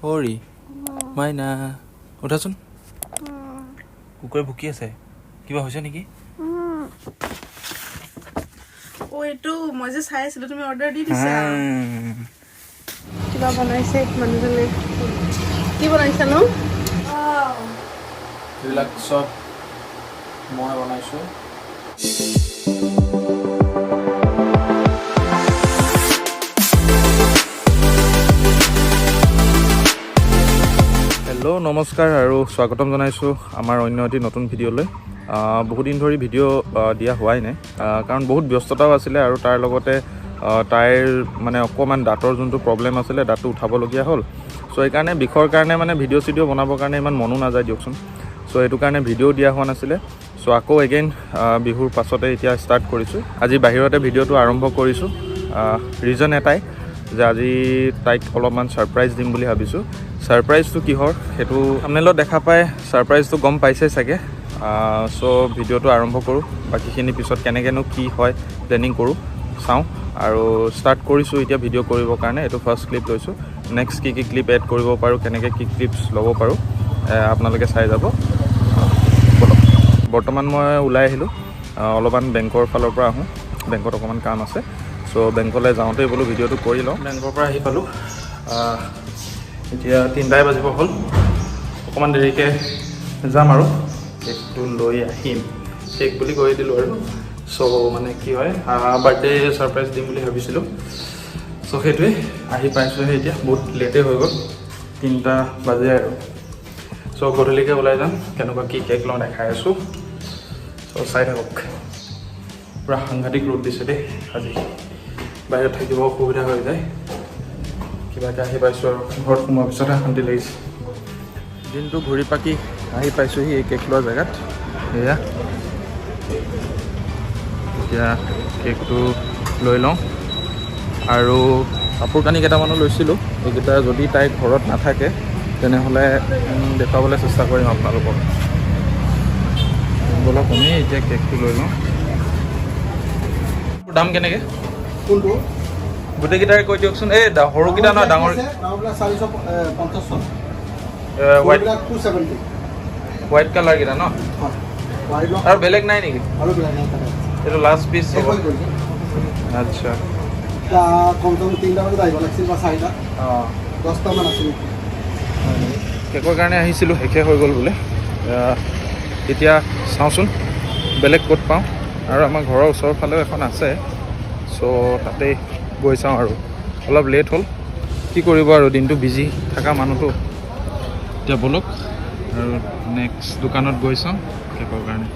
হৰি মাইনা উঠাচোন কুকুৰে ভুকি আছে কিবা হৈছে নেকি ও এইটো মই যে চাই আছিলো তুমি অৰ্ডাৰ দি দিছা কিবা বনাইছে মানুহজনে কি বনাইছা নো এইবিলাক চব মই বনাইছোঁ হেল্ল' নমস্কাৰ আৰু স্বাগতম জনাইছোঁ আমাৰ অন্য এটি নতুন ভিডিঅ'লৈ বহুত দিন ধৰি ভিডিঅ' দিয়া হোৱাই নাই কাৰণ বহুত ব্যস্ততাও আছিলে আৰু তাৰ লগতে তাইৰ মানে অকণমান দাঁতৰ যোনটো প্ৰব্লেম আছিলে দাঁতটো উঠাবলগীয়া হ'ল চ' সেইকাৰণে বিষৰ কাৰণে মানে ভিডিঅ' চিডিঅ' বনাবৰ কাৰণে ইমান মনো নাযায় দিয়কচোন চ' সেইটো কাৰণে ভিডিঅ' দিয়া হোৱা নাছিলে চ' আকৌ এগেইন বিহুৰ পাছতে এতিয়া ষ্টাৰ্ট কৰিছোঁ আজি বাহিৰতে ভিডিঅ'টো আৰম্ভ কৰিছোঁ ৰিজন এটাই যে আজি তাইক অলপমান ছাৰপ্ৰাইজ দিম বুলি ভাবিছোঁ ছাৰপ্ৰাইজটো কিহৰ সেইটো থাম্বনেইলত দেখা পাই ছাৰপ্ৰাইজটো গম পাইছে চাগে চ' ভিডিঅ'টো আৰম্ভ কৰোঁ বাকীখিনি পিছত কেনেকৈনো কি হয় প্লেনিং কৰোঁ চাওঁ আৰু ষ্টাৰ্ট কৰিছোঁ এতিয়া ভিডিঅ' কৰিবৰ কাৰণে এইটো ফাৰ্ষ্ট ক্লিপ লৈছোঁ নেক্সট কি ক্লিপ এড কৰিব পাৰোঁ কেনেকৈ কি ক্লিপছ ল'ব পাৰোঁ আপোনালোকে চাই যাব বলক বৰ্তমান মই ওলাই আহিলোঁ অলপমান বেংকৰ ফালৰ পৰা আহোঁ বেংকত অকণমান কাম আছে চ' বেংকলৈ যাওঁতেই বোলো ভিডিঅ'টো কৰি লওঁ বেংকৰ পৰা আহি পালোঁ এতিয়া 3টাই বাজিব হ'ল অকণমান দেৰিকৈ যাম আৰু কেকটো লৈ আহিম কেক বুলি কৈ দিলোঁ আৰু চ' মানে কি হয় বাৰ্থডে ছাৰপ্ৰাইজ দিম বুলি ভাবিছিলোঁ চ' সেইটোৱে আহি পাইছোঁহে এতিয়া বহুত লেটেই হৈ গ'ল 3টা বাজে আৰু চ' গধূলিকৈ ওলাই যাম কেনেকুৱা কি কেক লওঁ দেখাই আছোঁ চ' চাই থাকক পূৰা সাংঘাতিক ৰ'দ দিছে দেই আজি বাহিৰত থাকিব অসুবিধা হৈ যায় কিবাকৈ আহি পাইছোঁ আৰু ঘৰত সোমোৱাৰ পিছতহে শান্তি লাগিছে দিনটো ঘূৰি পাকি আহি পাইছোঁহি এই কেক লোৱা জেগাত এয়া এতিয়া কেকটো লৈ লওঁ আৰু কাপোৰ কানি কেইটামানো লৈছিলোঁ এইকেইটা যদি তাই ঘৰত নাথাকে তেনেহ'লে দেখুৱাবলৈ চেষ্টা কৰিম আপোনালোকক ব'লক আমি এতিয়া কেকটো লৈ লওঁ দাম কেনেকৈ কোনটো গোটেইকেইটাৰে কৈ দিয়কচোন এই সৰুকেইটা নহয় ডাঙৰ হোৱাইট কালাৰকেইটা ন আৰু বেলেগ নাই নেকি এইটো লাষ্ট পিচ হ'ব আচ্ছা কেকৰ কাৰণে আহিছিলোঁ শেষে হৈ গ'ল বোলে এতিয়া চাওঁচোন বেলেগ ক'ত পাওঁ আৰু আমাৰ ঘৰৰ ওচৰৰ ফালেও এখন আছে চ' তাতেই গৈ চাওঁ আৰু অলপ লেট হ'ল কি কৰিব আৰু দিনটো বিজি থকা মানুহটো এতিয়া ব'লক আৰু নেক্সট দোকানত গৈ চাওঁ কেকৰ কাৰণে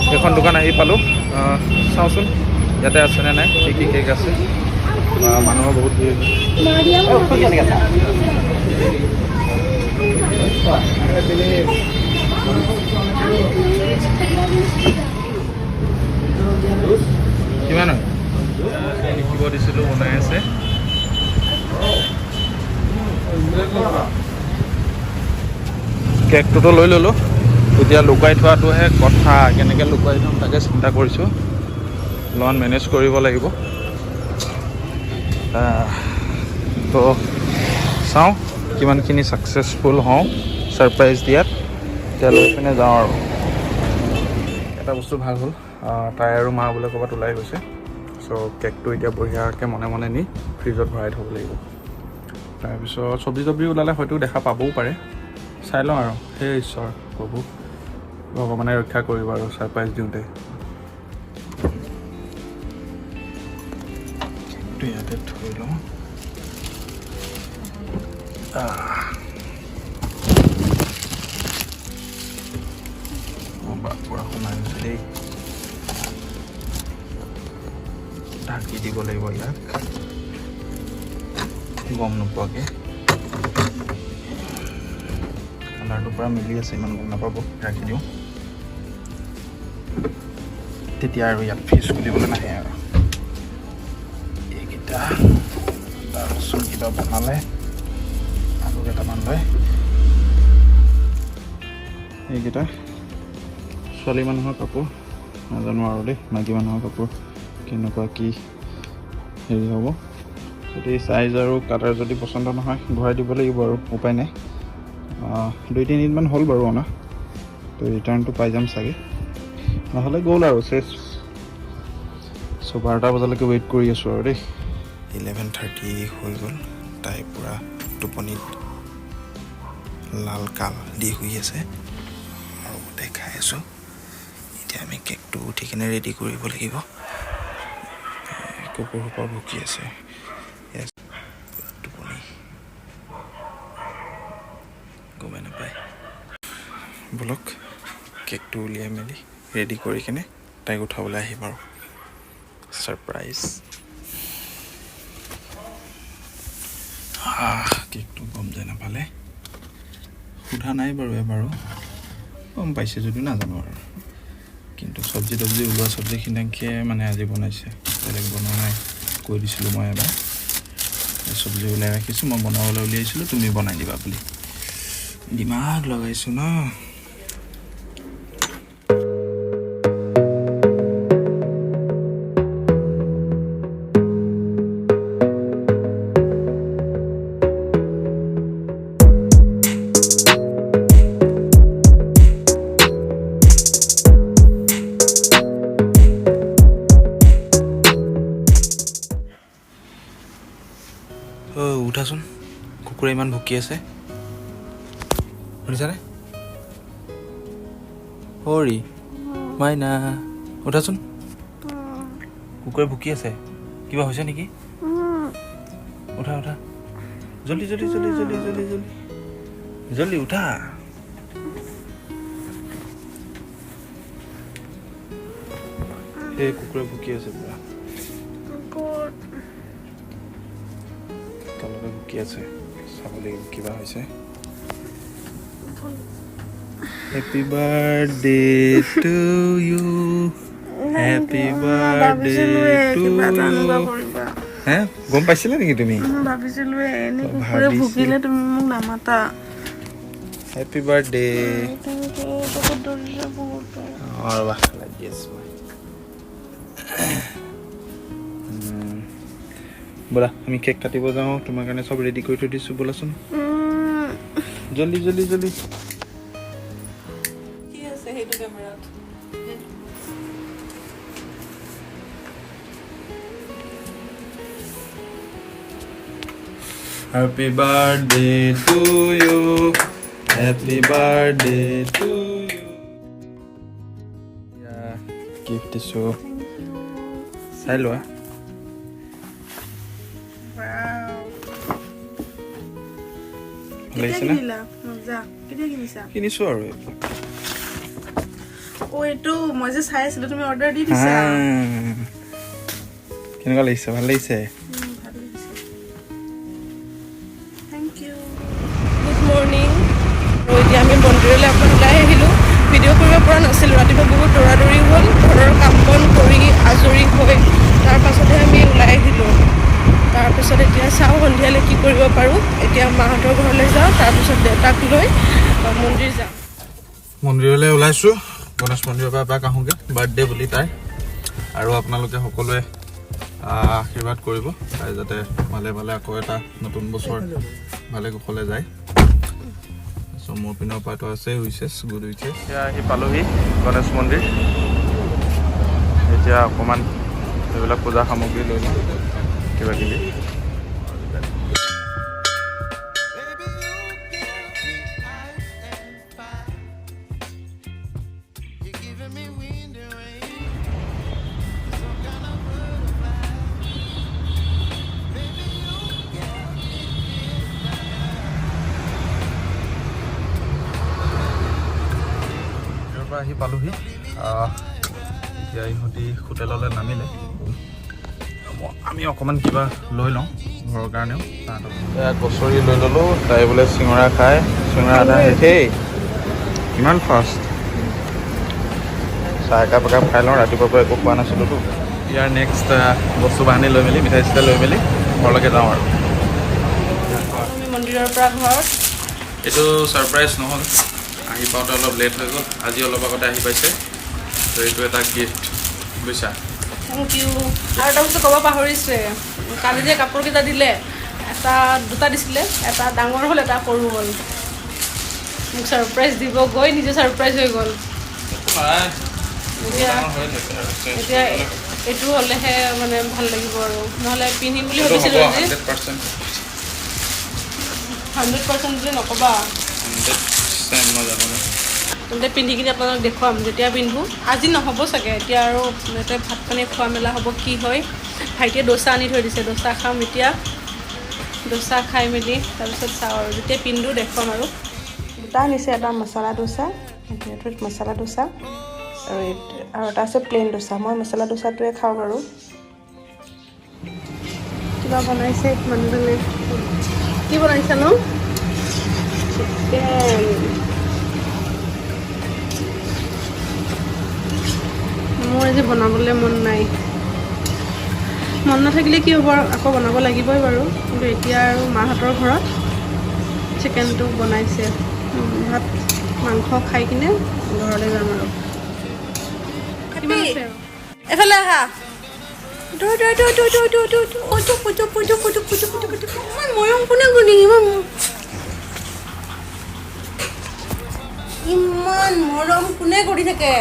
সেইখন দোকান আহি পালোঁ চাওঁচোন ইয়াতে আছেনে নাই কি কি কেক আছে মানুহৰ বহুত ভিৰ কিমান হয় লিখিব দিছিলোঁ বনাই আছে কেকটোতো লৈ ল'লোঁ এতিয়া লুকুৱাই থোৱাটোহে কথা কেনেকৈ লুকুৱাই থ'ম তাকে চিন্তা কৰিছোঁ অলপমান মেনেজ কৰিব লাগিব তো চাওঁ কিমানখিনি ছাকচেছফুল হওঁ ছাৰপ্ৰাইজ দিয়াত এতিয়া লৈ পিনে যাওঁ আৰু এটা বস্তু ভাল হ'ল তাই আৰু মা বোলে ক'ৰবাত ওলাই গৈছে চ' কেকটো এতিয়া বঢ়িয়াকৈ মনে মনে নি ফ্ৰিজত ভৰাই থ'ব লাগিব তাৰপিছত চব্জি তব্জি ওলালে হয়তো দেখা পাবও পাৰে চাই লওঁ আৰু সেই ঈশ্বৰ প্ৰভু ভগৱানে ৰক্ষা কৰিব আৰু ছাৰপ্ৰাইজ দিওঁতে ইয়াতে থৈ লওঁ পূৰা সোমাই গৈছে দেই ঢাকি দিব লাগিব ইয়াক গম নোপোৱাকৈ কালাৰটো পূৰা মিলি আছে ইমান গম নাপাব ৰাখি দিওঁ তেতিয়া আৰু ইয়াত ফিজ খুলিবলৈ নাহে আৰু এইকেইটা তাৰপিছত কিবা বনালে আৰু কেইটামান লয় এইকেইটা ছোৱালী মানুহৰ কাপোৰ নাজানো আৰু দেই মাইকী মানুহৰ কাপোৰ কেনেকুৱা কি হেৰি হ'ব যদি চাইজ আৰু কালাৰ যদি পচন্দ নহয় ঘূৰাই দিব লাগিব আৰু উপায় নাই 2-3 দিনমান হ'ল বাৰু অনা তো ৰিটাৰ্ণটো পাই যাম চাগে নহ'লে গ'ল আৰু চেছ চ' 12টা বজালৈকে ৱেইট কৰি আছোঁ আৰু দেই 11:30 হৈ গ'ল তাই পূৰা টোপনিত লাল কাল দি শুই আছে আৰু দেখাই আছোঁ এতিয়া আমি কেকটো উঠি কিনে ৰেডি কৰিব লাগিব কুকুৰসোপা ভুকি আছে টোপনি গমেই নাপায় বলক কেকটো উলিয়াই মেলি ৰেডি কৰি কিনে তাইক উঠাবলৈ আহিম আৰু ছাৰপ্ৰাইজ কেকটো গম যায় নাপালে সোধা নাই বাৰু এবাৰো গম পাইছে যদিও নাজানো আৰু কিন্তু চব্জি তব্জি ওলোৱা চব্জিখিনিকে মানে আজি বনাইছে বেলেগ বনোৱা নাই কৈ দিছিলোঁ মই এবাৰ চব্জি ওলাই ৰাখিছোঁ মই বনাবলৈ উলিয়াইছিলোঁ তুমি বনাই দিবা বুলি দিমাগ লগাইছোঁ ন উঠাচোন কুকুৰে ইমান ভুকি আছে শুনিছানে হৰি মাইনা উঠাচোন কুকুৰে ভুকি আছে কিবা হৈছে নেকি উঠা উঠা জলদি জলদি জলদি জলদি জলদি জলদি জলদি উঠা সেই কুকুৰে ভুকি আছে পুৰা তলতে ভুকি আছে চাব লাগিব কিবা হৈছে Happy birthday to you Happy birthday to you হে গম পাইছিলা নেকি তুমি ভাবিছিলো এনে কুকুৰে ভুকিলে তুমি মোক নামাতা Happy birthday আৰু বাহ লাগি আছে ব'লা আমি কেক কাটিব যাওঁ তোমাৰ কাৰণে চব ৰেডি কৰি থৈ দিছোঁ ব'লাচোন জলদি জলদি জলদি কি আছে সেইটো কেমেৰাত Happy birthday to you Happy birthday to you gift দিছোঁ চাই লোৱা কিনিছো আৰু এইটো মই যে চাই আছিলো তুমি অৰ্ডাৰ দি দিছা কেনেকুৱা লাগিছে ভাল লাগিছে গুড মৰ্ণিং আৰু এতিয়া আমি মন্দিৰলৈ অকণ ওলাই আহিলোঁ ভিডিঅ' কৰিব পৰা নাছিলোঁ ৰাতিপুৱা বহুত দৌৰা-দৌৰি হ'ল ঘৰৰ কাম বন কৰি আজৰি হৈ তাৰপাছতহে আমি ওলাই আহিলোঁ তাৰপিছত এতিয়া চাওঁ সন্ধিয়ালৈ কি কৰিব পাৰোঁ এতিয়া মাহঁতৰ ঘৰলৈ যাওঁ তাৰপিছত দেউতাক লৈ মন্দিৰ যাওঁ মন্দিৰলৈ ওলাইছোঁ গণেশ মন্দিৰৰ পৰা এপাক আহোঁগৈ বাৰ্থডে বুলি তাই আৰু আপোনালোকে সকলোৱে আশীৰ্বাদ কৰিব তাই যাতে ভালে ভালে আকৌ এটা নতুন বছৰ ভালে কুশলে যায় চ' মোৰ পিনৰ পৰাটো আছে উইচেছ গুড উইচেছ এতিয়া আহি পালোহি গণেশ মন্দিৰ এতিয়া অকণমান এইবিলাক পূজা সামগ্ৰী লৈ লওঁ কিবা কিবি আহি পালোহি এতিয়া ইহঁতি হোটেললৈ নামিলে আমি অকণমান কিবা লৈ লওঁ ঘৰৰ কাৰণেও কচৰি লৈ ল'লোঁ তাই বোলে চিঙৰা খায় চিঙৰা আধা শেষেই কিমান ফাষ্ট চাহ একাপ একাপ খাই লওঁ ৰাতিপুৱাৰ পৰা একো খোৱা নাছিলোঁতো ইয়াৰ নেক্সট বস্তু বাহানি লৈ মেলি মিঠাই চিঠাই লৈ মেলি ঘৰলৈকে যাওঁ আৰু মন্দিৰৰ পৰা ঘৰত এইটো ছাৰপ্ৰাইজ নহ'ল আহি পাওঁতে অলপ লেট হৈ গ'ল আজি অলপ আগতে আহি পাইছে তো এইটো এটা গিফ্ট বুজিছা থেংক ইউ আৰু এটা বস্তু ক'ব পাহৰিছে কালি যে কাপোৰকেইটা দিলে এটা দুটা দিছিলে এটা ডাঙৰ হ'ল এটা সৰু হ'ল মোক ছাৰপ্ৰাইজ দিব গৈ নিজে ছাৰপ্ৰাইজ হৈ গ'ল এতিয়া এইটো হ'লেহে মানে ভাল লাগিব আৰু নহ'লে পিন্ধিম বুলি ভাবিছিলোঁ যে 100% বুলি নক'বা তেন্তে পিন্ধি কিনে আপোনালোক দেখুৱাম যেতিয়া পিন্ধো আজি নহ'ব চাগে এতিয়া আৰু ইয়াতে ভাত পানী খোৱা মেলা হ'ব কি হয় ভাইটিয়ে দোচা আনি থৈ দিছে দোচা খাম এতিয়া দোচা খাই মেলি তাৰপিছত চাওঁ আৰু যেতিয়া পিন্ধো দেখুৱাম আৰু দুটা আনিছে এটা মছলা দোচা এইটোত মছলা দোচা আৰু এটা আছে প্লেইন দোচা মই মছলা দোচাটোৱে খাওঁ বাৰু কিবা বনাইছে মানুহজনে কি বনাইছে নো চিকেন মোৰ আজি বনাবলৈ মন নাই মন নাথাকিলে কি হ'ব আকৌ বনাব লাগিবই বাৰু কিন্তু এতিয়া আৰু মাহঁতৰ ঘৰত চিকেনটো বনাইছে ভাত মাংস খাই কিনে ঘৰলৈ যাম আৰু এফালে আহা মৰম কোনে গুণি ইমান মৰম কোনে কৰি থাকে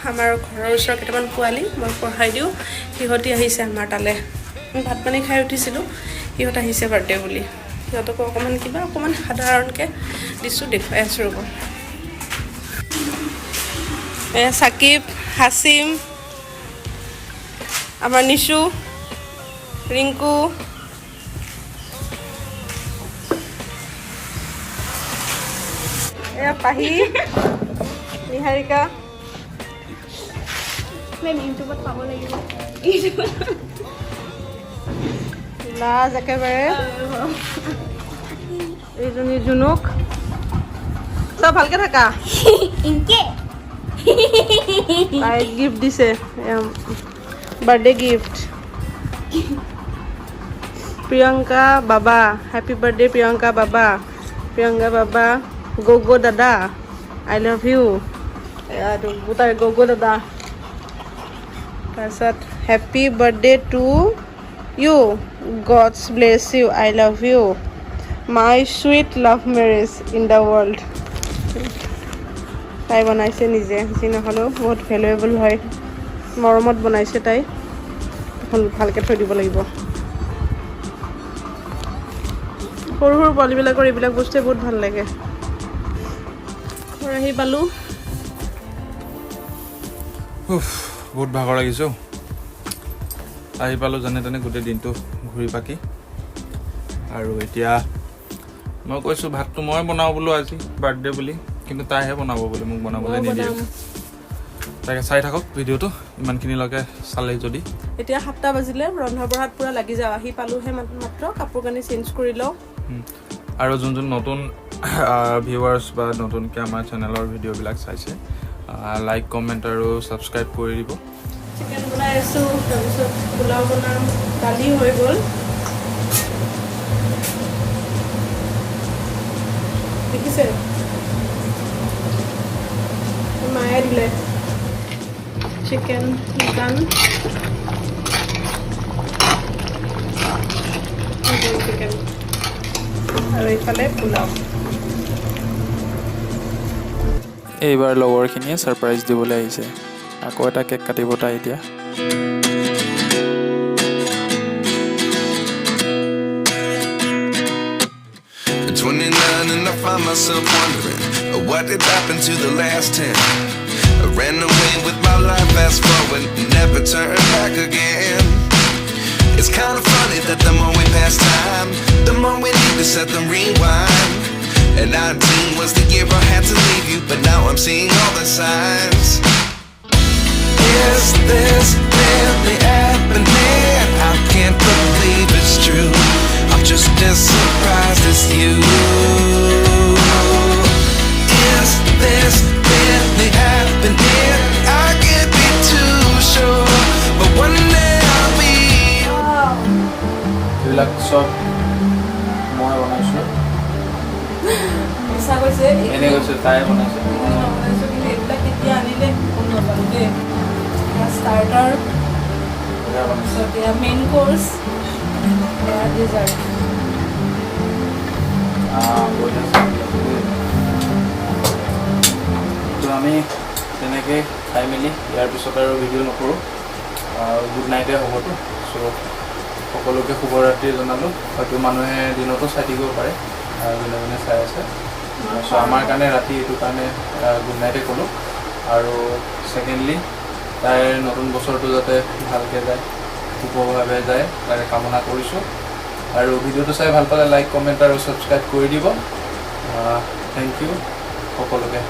আমাৰ ঘৰৰ ওচৰৰ কেইটামান পোৱালি মই পঢ়াই দিওঁ সিহঁতি আহিছে আমাৰ তালৈ ভাত পানী খাই উঠিছিলোঁ সিহঁত আহিছে বাৰ্থডে বুলি সিহঁতকো অকণমান সাধাৰণকৈ দিছোঁ দেখুৱাই আছোঁ ৰ'ব এয়া চাকিব হাছিম আমাৰ নিশু ৰিংকু এয়া পাহি নিহাৰিকা ইউটিউবত পাব লাগিব লাজ একেবাৰে এইজনী জুনুক চব ভালকে থাকা তাই গিফ্ট দিছে বাৰ্থডে গিফ্ট প্ৰিয়ংকা বাবা হেপী বাৰ্থডে প্ৰিয়ংকা বাবা গগো দাদা আই লাভ ইউ তাই গগো দাদা তাৰপিছত happy birthday to you God's bless you I love you my sweet love marriage in the world তাই বনাইছে নিজে যি নহ'লেও বহুত ভেলুৱেবল হয় মৰমত বনাইছে তাই ভালকৈ থৈ দিব লাগিব সৰু সৰু পোৱালিবিলাকৰ এইবিলাক বস্তুৱে বহুত ভাল লাগে ঘৰ আহি পালোঁ বহুত ভাগৰ লাগিছে আহি পালোঁ যেনে তেনে গোটেই দিনটো ঘূৰি পাকি আৰু এতিয়া মই কৈছোঁ ভাতটো মই বনাওঁ বোলো আজি বাৰ্থডে বুলি কিন্তু তাইহে বনাব বুলি মোক বনাবলৈ নিদিয়ে তাকে চাই থাকক ভিডিঅ'টো ইমানখিনিলৈকে চালে যদি এতিয়া 7টা বাজিলে ৰন্ধা বঢ়াত পূৰা লাগি যাওঁ আহি পালোঁহে মাত্ৰ কাপোৰ কানি চেঞ্জ কৰি লওঁ আৰু যোন নতুন ভিউৱাৰ্ছ বা নতুনকৈ আমাৰ চেনেলৰ ভিডিঅ'বিলাক চাইছে লাইক কমেণ্ট আৰু ছাবস্ক্ৰাইব কৰি দিব চিকেন বনাই আছোঁ তাৰপিছত পোলাও বনাম দালি হৈ গ'ল দেখিছে মায়ে দিলে চিকেন চিকেন আৰু এইফালে পোলাও এইবাৰ লগৰখিনিয়ে ছাৰপ্ৰাইজ দিবলৈ আহিছে আকৌ এটা কেক কাটিব তাই এতিয়া 29 and I find myself wondering what did happen to the last 10. I ran away with my life, fast forward, never turn back again. It's kind of funny that the more we pass time, the more we need to set them rewind. And 19 was the year I had to leave you, but now I'm seeing all the signs. Is this really happening? I can't believe it's true. I'm just as surprised as you. Is this really happening? I can't be too sure, but one day I'll be. এইবিলাক চব মই বনাইছোঁ তাই বনাইছে কিন্তু এইবিলাক কেতিয়া আনিলে গম নাপালোঁ দেই ষ্টাৰ্টাৰ তাৰপিছত এয়া মেইন কোৰ্চ এয়া ডিজাৰ্ট তো আমি তেনেকৈ খাই মেলি ইয়াৰ পিছত আৰু ভিডিঅ' নকৰোঁ গুড নাইটে হ'বতো চ' সকলোকে শুভৰাত্ৰি জনালোঁ হয়তো মানুহে দিনতো চাই থাকিব পাৰে যোনে যোনে চাই আছে চ' আমাৰ কাৰণে ৰাতি এইটো কাৰণে গুড নাইটে ক'লোঁ আৰু ছেকেণ্ডলি তাইৰ নতুন বছৰটো যাতে ভালকৈ যায় শুভভাৱে যায় তাৰে কামনা কৰিছোঁ আৰু ভিডিঅ'টো চাই ভাল পালে লাইক কমেণ্ট আৰু ছাবস্ক্ৰাইব কৰি দিব থেংক ইউ সকলোকে